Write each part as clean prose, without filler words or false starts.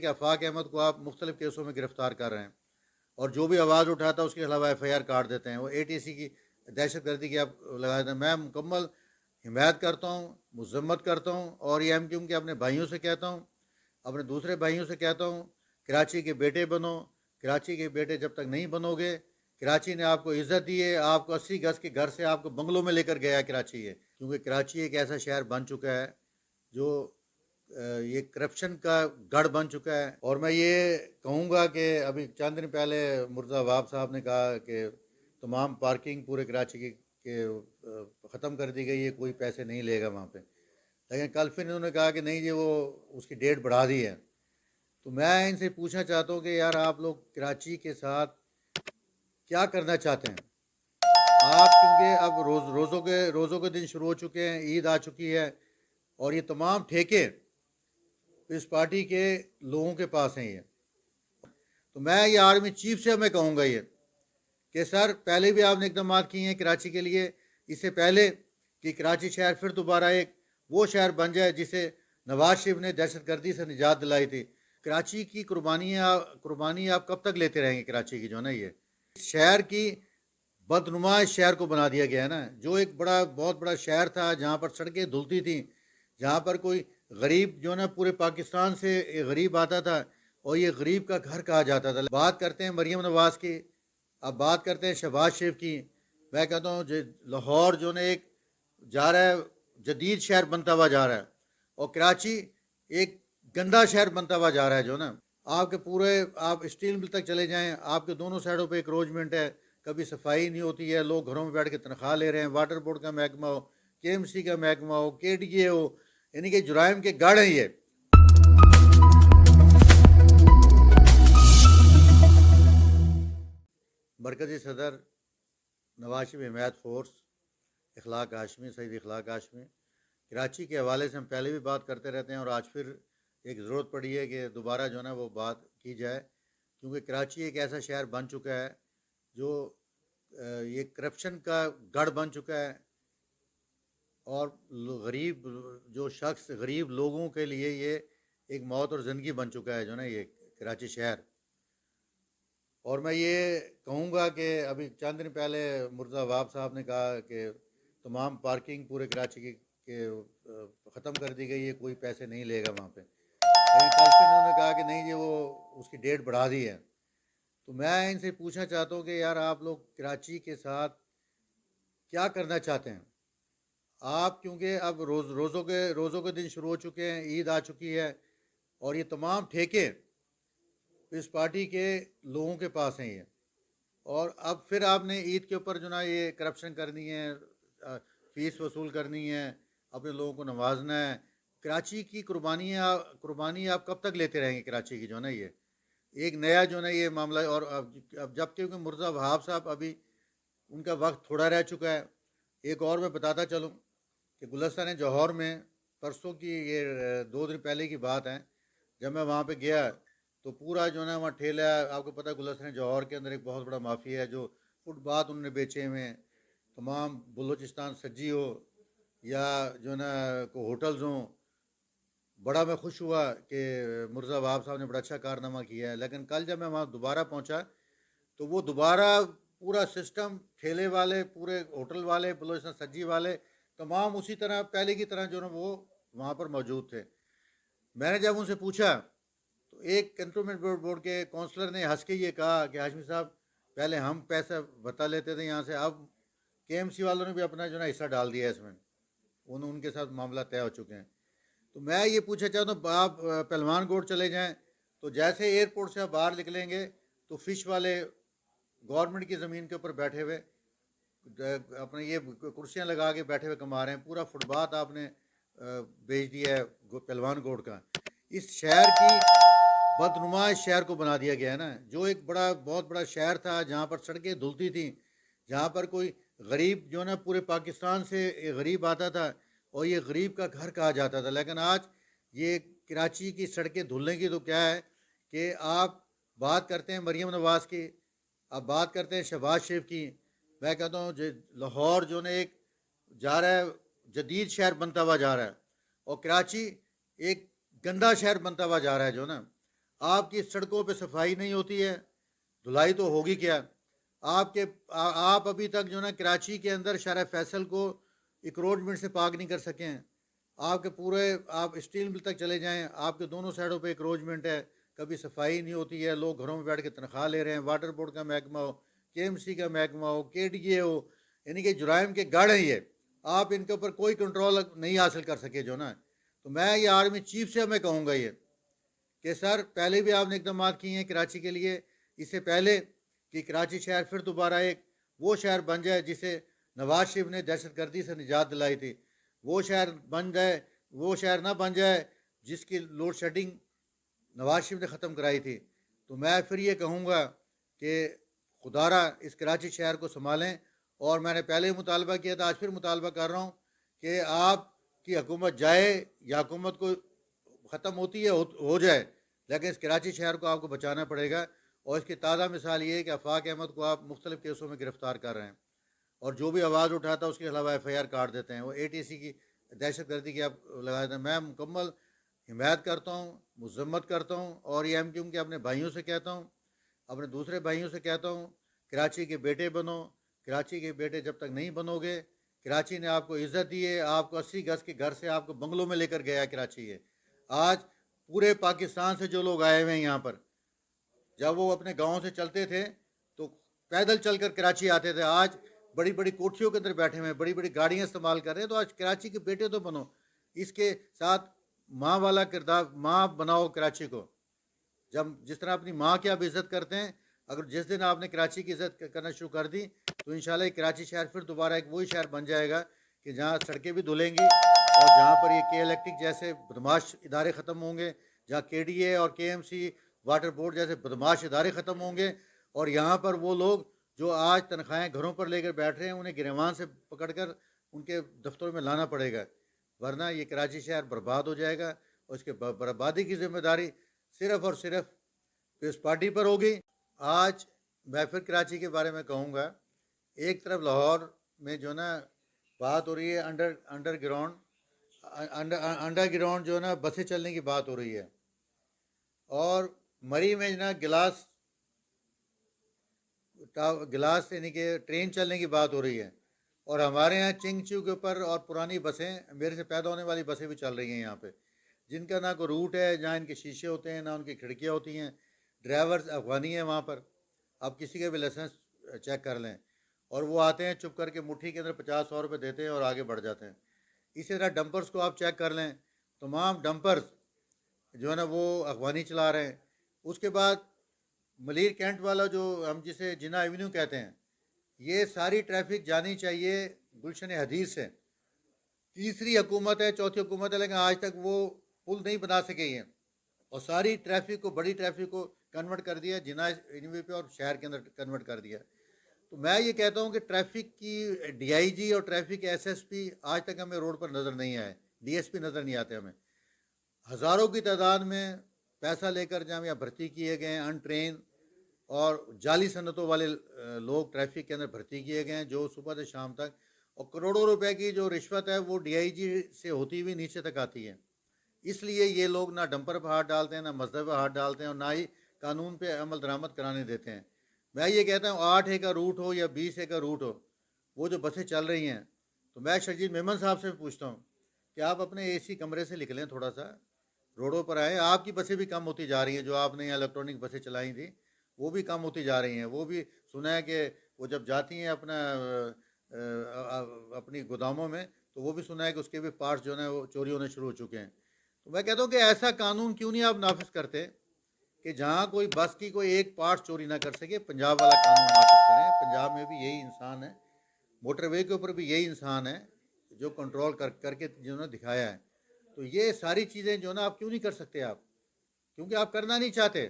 کہ آفاق احمد کو آپ مختلف کیسوں میں گرفتار کر رہے ہیں اور جو بھی آواز اٹھاتا ہے اس کے خلاف ایف آئی آر کاٹ دیتے ہیں. وہ اے ٹی سی کی دہشت گردی کی آپ لگا دیتے ہیں. میں مکمل حمایت کرتا ہوں, مذمت کرتا ہوں, اور یہ ایم کیو کے اپنے بھائیوں سے کہتا ہوں, اپنے دوسرے بھائیوں سے کہتا ہوں, کراچی کے بیٹے بنو. کراچی کے بیٹے جب تک نہیں بنو گے, کراچی نے آپ کو عزت دی ہے, آپ کو 80 گز کے گھر سے آپ کو بنگلوں میں لے کر گیا ہے کراچی ہے, کیونکہ کراچی ایک ایسا شہر بن چکا ہے جو یہ کرپشن کا گڑھ بن چکا ہے. اور میں یہ کہوں گا کہ ابھی چند دن پہلے مرزا وہاب صاحب نے کہا کہ تمام پارکنگ پورے کراچی کے ختم کر دی گئی ہے, کوئی پیسے نہیں لے گا وہاں پہ. لیکن کل پھر انہوں نے کہا کہ نہیں, یہ وہ اس کی ڈیٹ بڑھا دی ہے. تو میں ان سے پوچھنا چاہتا ہوں کہ یار آپ لوگ کراچی کے ساتھ کیا کرنا چاہتے ہیں؟ آپ کیونکہ اب روزوں کے دن شروع ہو چکے ہیں, عید آ چکی ہے, اور یہ تمام ٹھیکے اس پارٹی کے لوگوں کے پاس ہیں. یہ تو میں یہ آرمی چیف سے میں کہوں گا یہ کہ سر پہلے بھی آپ نے اقدامات کیے ہیں کراچی کے لیے, اس سے پہلے کہ کراچی شہر پھر دوبارہ ایک وہ شہر بن جائے جسے نواز شریف نے دہشت گردی سے نجات دلائی تھی. کراچی کی قربانی آپ کب تک لیتے رہیں گے؟ کراچی کی جو نا یہ شہر کی بدنما شہر کو بنا دیا گیا ہے نا, جو ایک بہت بڑا شہر تھا جہاں پر سڑکیں دھلتی تھیں, جہاں پر کوئی غریب جو نا پورے پاکستان سے غریب آتا تھا اور یہ غریب کا گھر کہا جاتا تھا. بات کرتے ہیں مریم نواز کی, اب بات کرتے ہیں شہباز شریف کی. میں کہتا ہوں لاہور جو نا ایک جا رہا ہے جدید شہر بنتا ہوا جا رہا ہے, اور کراچی ایک گندا شہر بنتا ہوا جا رہا ہے. جو نا آپ کے پورے آپ اسٹیل مل تک چلے جائیں, آپ کے دونوں سائڈوں پہ انکروچمنٹ ہے, کبھی صفائی نہیں ہوتی ہے, لوگ گھروں میں بیٹھ کے تنخواہ لے رہے ہیں. واٹر بورڈ کا محکمہ ہو, کے ایم سی کا محکمہ ہو, کے ڈی اے ہو, یعنی کہ جرائم کے گڑھ ہیں یہ. مرکزی صدر نواز شریف حمایت فورس اخلاق ہاشمی, سعید اخلاق ہاشمی, کراچی کے حوالے سے ہم پہلے بھی بات کرتے رہتے ہیں, اور آج پھر ایک ضرورت پڑی ہے کہ دوبارہ جو ہے نا وہ بات کی جائے, کیونکہ کراچی ایک ایسا شہر بن چکا ہے جو یہ کرپشن کا گڑھ بن چکا ہے, اور غریب جو شخص غریب لوگوں کے لیے یہ ایک موت اور زندگی بن چکا ہے جو نا یہ کراچی شہر. اور میں یہ کہوں گا کہ ابھی چند دن پہلے مرزا وہاب صاحب نے کہا کہ تمام پارکنگ پورے کراچی کے ختم کر دی گئی ہے, کوئی پیسے نہیں لے گا وہاں پہ. لیکن کل پھر انہوں نے کہا کہ نہیں, یہ وہ اس کی ڈیٹ بڑھا دی ہے. تو میں ان سے پوچھنا چاہتا ہوں کہ یار آپ لوگ کراچی کے ساتھ کیا کرنا چاہتے ہیں؟ آپ کیونکہ اب روزوں کے دن شروع ہو چکے ہیں, عید آ چکی ہے, اور یہ تمام ٹھیکے اس پارٹی کے لوگوں کے پاس ہیں یہ. اور اب پھر آپ نے عید کے اوپر جو نا یہ کرپشن کرنی ہے, فیس وصول کرنی ہے, اپنے لوگوں کو نوازنا ہے. کراچی کی قربانی آپ کب تک لیتے رہیں گے کراچی کی جو نا یہ ایک نیا جو نا یہ معاملہ. اور اب جب کہ مرزا وہاب صاحب ابھی ان کا وقت تھوڑا رہ چکا ہے. ایک اور میں بتاتا چلوں کہ گلستان جوہر میں پرسوں کی یہ 2 دن پہلے کی بات ہے, جب میں وہاں پہ گیا تو پورا جو ہے وہاں ٹھیلا ہے. آپ کو پتہ ہے گلستان جوہر کے اندر ایک بہت بڑا مافیا ہے جو فٹ پاتھ انہوں نے بیچے ہوئے ہیں. تمام بلوچستان سجی ہو یا جو ہے نا کو ہوٹلز ہوں. بڑا میں خوش ہوا کہ مرزا وہاب صاحب نے بڑا اچھا کارنامہ کیا ہے. لیکن کل جب میں وہاں دوبارہ پہنچا تو وہ دوبارہ پورا سسٹم, ٹھیلے والے, پورے ہوٹل والے, بلوچستان سجی والے, تمام اسی طرح پہلے کی طرح جو نا وہ وہاں پر موجود تھے. میں نے جب ان سے پوچھا تو ایک کنٹونمنٹ بورڈ کے کونسلر نے ہنس کے یہ کہا کہ ہاشمی صاحب پہلے ہم پیسہ بتا لیتے تھے یہاں سے, اب کے ایم سی والوں نے بھی اپنا جو نا حصہ ڈال دیا ہے اس میں, ان کے ساتھ معاملہ طے ہو چکے ہیں. تو میں یہ پوچھنا چاہتا ہوں, آپ پہلوان گوڑ چلے جائیں تو جیسے ایئرپورٹ سے آپ باہر نکلیں گے تو فش والے گورنمنٹ کی زمین کے اوپر بیٹھے ہوئے اپنے یہ کرسیاں لگا کے بیٹھے ہوئے کما رہے ہیں. پورا فٹ پاتھ آپ نے بیچ دیا ہے پہلوان گوڑ کا. اس شہر کی بدنما شہر کو بنا دیا گیا ہے نا, جو ایک بہت بڑا شہر تھا جہاں پر سڑکیں دھلتی تھیں, جہاں پر کوئی غریب جو نا پورے پاکستان سے غریب آتا تھا اور یہ غریب کا گھر کہا جاتا تھا. لیکن آج یہ کراچی کی سڑکیں دھلنے کی تو کیا ہے کہ آپ بات کرتے ہیں مریم نواز کی, اب بات کرتے ہیں شہباز شریف کی. میں کہتا ہوں لاہور جو نا ایک جا رہا ہے جدید شہر بنتا ہوا جا رہا ہے, اور کراچی ایک گندا شہر بنتا ہوا جا رہا ہے جو نا. آپ کی سڑکوں پہ صفائی نہیں ہوتی ہے، دھلائی تو ہوگی کیا؟ آپ ابھی تک جو نا کراچی کے اندر شارع فیصل کو اکروچمنٹ سے پاک نہیں کر سکے ہیں۔ آپ کے پورے آپ اسٹیل مل تک چلے جائیں، آپ کے دونوں سائڈوں پہ اکروچمنٹ ہے، کبھی صفائی نہیں ہوتی ہے، لوگ گھروں میں بیٹھ کے تنخواہ لے رہے ہیں، واٹر بورڈ کا محکمہ ہو، کے ایم سی کا محکمہ ہو، کے ڈی اے ہو، یعنی کہ جرائم کے گڑھ ہیں یہ، آپ ان کے اوپر کوئی کنٹرول نہیں حاصل کر سکے جو نا۔ تو میں یہ آرمی چیف سے میں کہوں گا یہ کہ سر پہلے بھی آپ نے اقدامات کیے ہیں کراچی کے لیے، اس سے پہلے کہ کراچی شہر پھر دوبارہ ایک وہ شہر بن جائے جسے نواز شریف نے دہشت گردی سے نجات دلائی تھی، وہ شہر بن جائے، وہ شہر نہ بن جائے جس کی لوڈ شیڈنگ نواز شریف نے ختم کرائی تھی۔ تو میں پھر یہ کہوں گا کہ خدارہ اس کراچی شہر کو سنبھالیں، اور میں نے پہلے مطالبہ کیا تھا، آج پھر مطالبہ کر رہا ہوں کہ آپ کی حکومت جائے یا حکومت کو ختم ہوتی ہے ہو جائے، لیکن اس کراچی شہر کو آپ کو بچانا پڑے گا۔ اور اس کی تازہ مثال یہ ہے کہ آفاق احمد کو آپ مختلف کیسوں میں گرفتار کر رہے ہیں، اور جو بھی آواز اٹھاتا ہے اس کے خلاف ایف آئی آر کاٹ دیتے ہیں، وہ اے ٹی سی کی دہشت گردی کی آپ لگا دیتے ہیں۔ میں مکمل حمایت کرتا ہوں، مذمت کرتا ہوں، اور یہ ایم کیوں کہ اپنے بھائیوں سے کہتا ہوں، اپنے دوسرے بھائیوں سے کہتا ہوں، کراچی کے بیٹے بنو، کراچی کے بیٹے جب تک نہیں بنو گے، کراچی نے آپ کو عزت دی ہے، آپ کو 80 گز کے گھر سے آپ کو بنگلوں میں لے کر گیا ہے کراچی ہے۔ آج پورے پاکستان سے جو لوگ آئے ہوئے ہیں یہاں پر، جب وہ اپنے گاؤں سے چلتے تھے تو پیدل چل کر کراچی آتے تھے، آج بڑی بڑی کوٹھیوں کے اندر بیٹھے ہوئے ہیں، بڑی بڑی گاڑیاں استعمال کر رہے ہیں۔ تو آج کراچی کے بیٹے تو بنو، اس کے ساتھ ماں والا کردار، ماں بناؤ کراچی کو۔ جب جس طرح اپنی ماں کی آپ عزت کرتے ہیں، اگر جس دن آپ نے کراچی کی عزت کرنا شروع کر دی تو انشاءاللہ یہ کراچی شہر پھر دوبارہ ایک وہی شہر بن جائے گا کہ جہاں سڑکیں بھی دھلیں گی، اور جہاں پر یہ کے الیکٹرک جیسے بدماش ادارے ختم ہوں گے، جہاں کے ڈی اے اور کے ایم سی واٹر بورڈ جیسے بدماش ادارے ختم ہوں گے، اور یہاں پر وہ لوگ جو آج تنخواہیں گھروں پر لے کر بیٹھ رہے ہیں انہیں گریوان سے پکڑ کر ان کے دفتروں میں لانا پڑے گا، ورنہ یہ کراچی شہر برباد ہو جائے گا۔ اور اس کے بربادی کی ذمہ داری صرف اور صرف پیپلز پارٹی پر ہوگی۔ آج میں پھر کراچی کے بارے میں کہوں گا، ایک طرف لاہور میں جو نا بات ہو رہی ہے انڈر گراؤنڈ جو نا بسیں چلنے کی بات ہو رہی ہے، اور مری میں جو نا گلاس یعنی کہ ٹرین چلنے کی بات ہو رہی ہے، اور ہمارے یہاں چنگ چو کے اوپر اور پرانی بسیں، میرے سے پیدا ہونے والی بسیں بھی چل رہی ہیں یہاں پہ، جن کا نہ کوئی روٹ ہے، جہاں ان کے شیشے ہوتے ہیں، نہ ان کی کھڑکیاں ہوتی ہیں، ڈرائیور افغانی ہیں وہاں پر، آپ کسی کا بھی لائسنس چیک کر لیں، اور وہ آتے ہیں چپ کر کے مٹھی کے اندر 50-100 روپے دیتے ہیں اور آگے بڑھ جاتے ہیں۔ اسی طرح ڈمپرز کو آپ چیک کر لیں، تمام ڈمپرز جو ہے نا وہ افغانی چلا رہے ہیں۔ اس کے بعد ملیر کینٹ والا جو ہم جسے جنا ایونیو کہتے ہیں، یہ ساری ٹریفک جانی چاہیے گلشن حدیث سے، تیسری حکومت ہے، چوتھی حکومت ہے، لیکن آج تک وہ پل نہیں بنا سکے ہیں، اور ساری ٹریفک کو، بڑی ٹریفک کو کنورٹ کر دیا جنا ایونیو پہ، اور شہر کے اندر کنورٹ کر دیا۔ تو میں یہ کہتا ہوں کہ ٹریفک کی ڈی آئی جی اور ٹریفک ایس ایس پی آج تک ہمیں روڈ پر نظر نہیں آئے، ڈی ایس پی نظر نہیں آتے ہمیں۔ ہزاروں کی تعداد میں پیسہ لے کر جہاں یہاں بھرتی کیے گئے ہیں ان ٹرین اور جعلی صنعتوں والے لوگ ٹریفک کے اندر بھرتی کیے گئے ہیں، جو صبح سے شام تک، اور کروڑوں روپے کی جو رشوت ہے وہ ڈی آئی جی سے ہوتی ہوئی نیچے تک آتی ہے۔ اس لیے یہ لوگ نہ ڈمپر پہ ہاتھ ڈالتے ہیں، نہ مزدور پہ ہاتھ ڈالتے ہیں، اور نہ ہی قانون پہ عمل درآمد کرانے دیتے ہیں۔ میں یہ کہتا ہوں 8 کا روٹ ہو یا 20 کا روٹ ہو، وہ جو بسیں چل رہی ہیں، تو میں شرجیت میمن صاحب سے پوچھتا ہوں کہ آپ اپنے اے سی کمرے سے نکلیں، تھوڑا سا روڈوں پر آئیں۔ آپ کی بسیں بھی کم ہوتی جا رہی ہیں، جو آپ نے یہاں الیکٹرانک بسیں چلائی تھیں وہ بھی کم ہوتی جا رہی ہیں۔ وہ بھی سنا ہے کہ وہ جب جاتی ہیں اپنی گوداموں میں، تو وہ بھی سنا ہے کہ اس کے بھی پارٹس جو ہیں وہ چوری ہونے شروع ہو چکے ہیں۔ تو میں کہتا ہوں کہ ایسا قانون کیوں نہیں آپ نافذ کرتے کہ جہاں کوئی بس کی کوئی ایک پارٹ چوری نہ کر سکے، پنجاب والا قانون نافذ کریں۔ پنجاب میں بھی یہی انسان ہے، موٹر وے کے اوپر بھی یہی انسان ہے جو کنٹرول کر کے جنہوں نے دکھایا ہے۔ تو یہ ساری چیزیں جو نا آپ کیوں نہیں کر سکتے؟ آپ کیونکہ آپ کرنا نہیں چاہتے،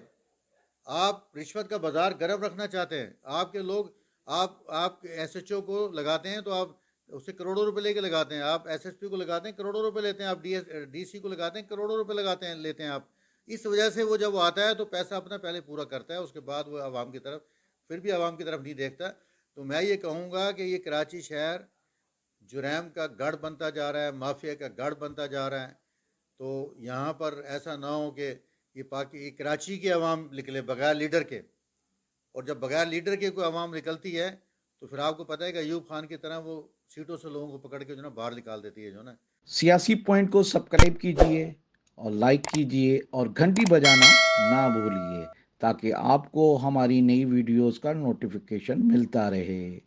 آپ رشوت کا بازار گرم رکھنا چاہتے ہیں۔ آپ کے لوگ، آپ ایس ایچ او کو لگاتے ہیں تو آپ اس سے کروڑوں روپے لے کے لگاتے ہیں، آپ ایس ایس پی کو لگاتے ہیں کروڑوں روپے لیتے ہیں، آپ ڈی سی کو لگاتے ہیں کروڑوں روپے لیتے ہیں آپ۔ اس وجہ سے وہ جب وہ آتا ہے تو پیسہ اپنا پہلے پورا کرتا ہے، اس کے بعد وہ عوام کی طرف، پھر بھی عوام کی طرف نہیں دیکھتا۔ تو میں یہ کہوں گا کہ یہ کراچی شہر جرائم کا گڑھ بنتا جا رہا ہے، مافیا کا گڑھ بنتا جا رہا ہے۔ تو یہاں پر ایسا نہ ہو کہ یہ کراچی کے عوام نکلے بغیر لیڈر کے، اور جب بغیر لیڈر کے کوئی عوام نکلتی ہے تو پھر آپ کو پتہ ہے کہ ایوب خان کی طرح وہ سیٹوں سے لوگوں کو پکڑ کے جو نا باہر نکال دیتی ہے جو نا۔ سیاسی پوائنٹ کو سبسکرائب کیجئے اور لائک کیجئے اور گھنٹی بجانا نہ بھولیے تاکہ آپ کو ہماری نئی ویڈیوز کا نوٹیفیکیشن ملتا رہے۔